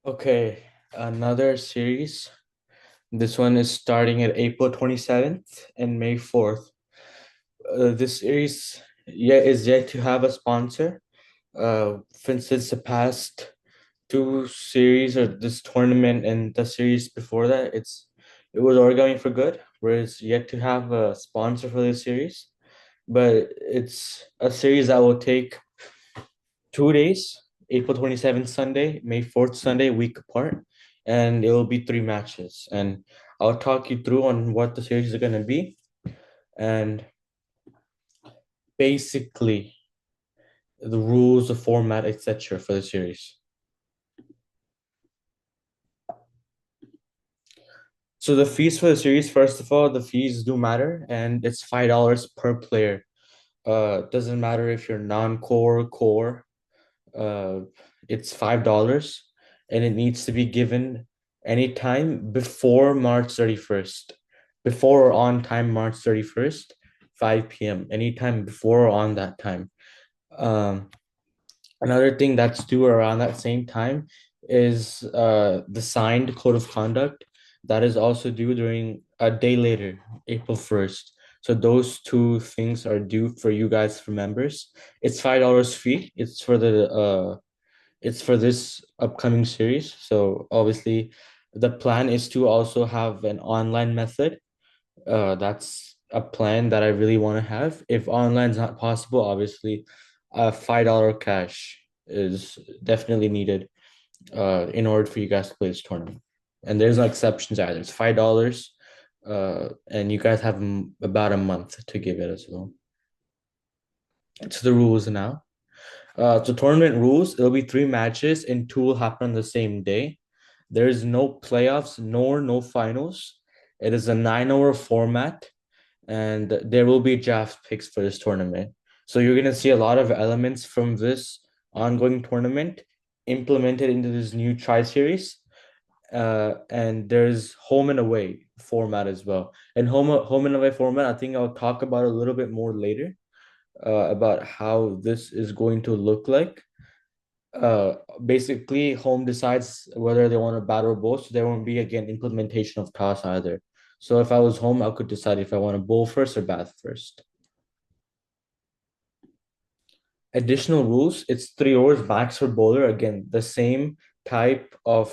Okay, another series. This one is starting at April 27th and May 4th. This series is yet to have a sponsor. For instance, the past two series or this tournament and the series before that, it was all going for good, whereas yet to have a sponsor for this series. But it's a series that will take 2 days, April 27th Sunday, May 4th Sunday, a week apart, and it will be three matches. And I'll talk you through on what the series is going to be and basically the rules, the format, etc. for the series. So the fees for the series, first of all, the fees do matter, and it's $5 per player. Doesn't matter if you're non-core, core. Uh, it's $5, and it needs to be given anytime before March 31st, before or on time March 31st, 5 p.m. Anytime before or on that time. Um, Another thing that's due around that same time is the signed code of conduct that is also due during a day later, April 1st. So those two things are due for you guys for members. It's $5 fee. It's for this upcoming series. So obviously the plan is to also have an online method. That's a plan that I really want to have. If online is not possible, obviously, $5 cash is definitely needed in order for you guys to play this tournament. And there's no exceptions either. It's $5, and you guys have about a month to give it as well. It's the rules now. So tournament rules, it'll be three matches and two will happen on the same day. There's no playoffs nor no finals. It is a 9-hour format and there will be draft picks for this tournament. So you're gonna see a lot of elements from this ongoing tournament implemented into this new tri series. And there's home and away format as well. And home and away format, I think I'll talk about a little bit more later, about how this is going to look like. Basically, home decides whether they want to bat or bowl, so there won't be again implementation of toss either. So if I was home, I could decide if I want to bowl first or bat first. Additional rules, it's 3 overs max for bowler. Again, the same type of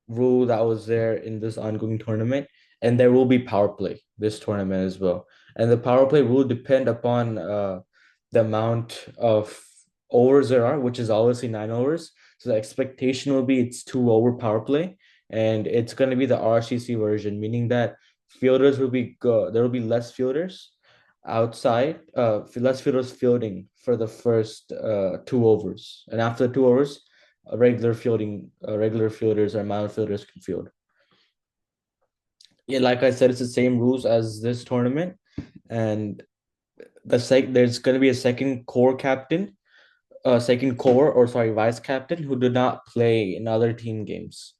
rule that was there in this ongoing tournament. And there will be power play this tournament as well. And the power play will depend upon the amount of overs there are, which is obviously 9 overs. So the expectation will be it's 2 over power play, and it's going to be the RCC version, meaning that fielders will be there will be less fielders outside, less fielders fielding for the first 2 overs, and after the 2 overs, regular fielders or mound fielders can field. Yeah, like I said, it's the same rules as this tournament, and there's going to be a second core or sorry, vice captain who did not play in other team games,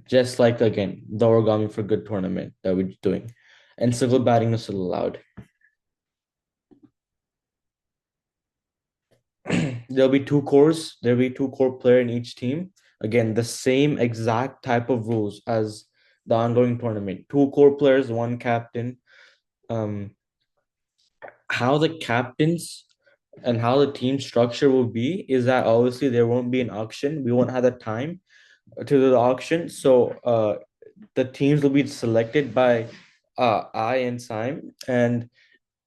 just like again the Origami for Good tournament that we're doing, and civil batting is still allowed. There'll be two cores. There'll be two core player in each team. Again, the same exact type of rules as the ongoing tournament. Two core players, one captain. Um, how the captains and how the team structure will be is that obviously there won't be an auction. We won't have the time to do the auction. So the teams will be selected by I and Simon, and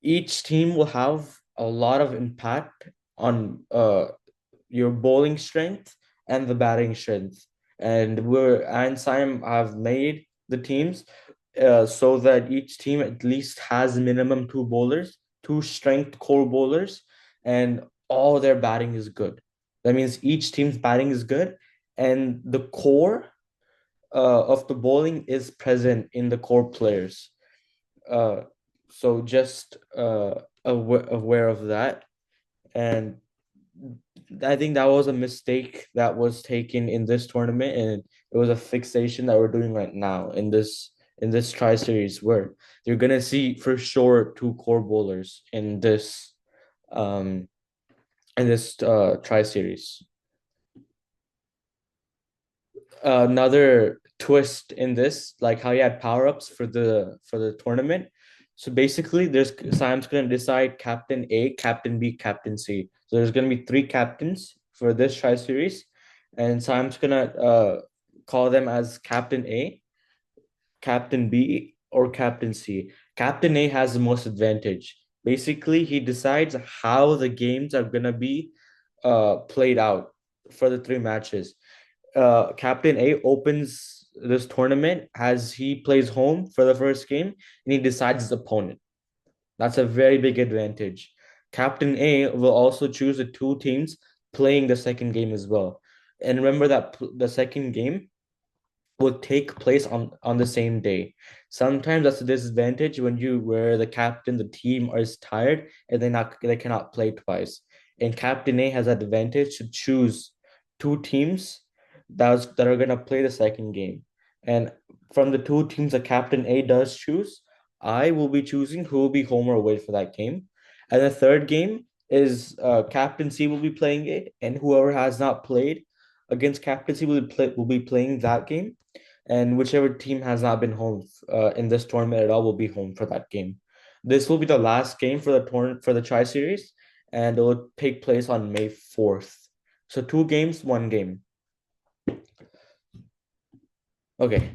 each team will have a lot of impact on your bowling strength and the batting strength. And we're and Simon have made the teams so that each team at least has minimum two bowlers, two strength core bowlers, and all their batting is good. That means each team's batting is good, and the core of the bowling is present in the core players. Uh, so just aware of that. And I think that was a mistake that was taken in this tournament, and it was a fixation that we're doing right now in this tri series where you're gonna see for sure two core bowlers um in this tri series. another twist in this, like how you had power-ups for the tournament. So basically, there's Sam's gonna decide captain A, captain B, captain C. So there's gonna be three captains for this tri series, and Sam's gonna call them as captain A, captain B, or captain C. Captain A has the most advantage. Basically, he decides how the games are gonna be played out for the three matches. Captain A opens this tournament as he plays home for the first game and he decides his opponent. That's a very big advantage. Captain A will also choose the two teams playing the second game as well. And remember that the second game will take place on the same day. Sometimes that's a disadvantage when you where the captain, the team is tired and they cannot play twice. And Captain A has that advantage to choose two teams that are gonna play the second game. And from the two teams that Captain A does choose, I will be choosing who will be home or away for that game. And the third game is Captain C will be playing it, and whoever has not played against Captain C will be playing that game, and whichever team has not been home in this tournament at all will be home for that game. This will be the last game for the tournament for the Tri Series, and it will take place on May 4th. So two games, one game. Okay.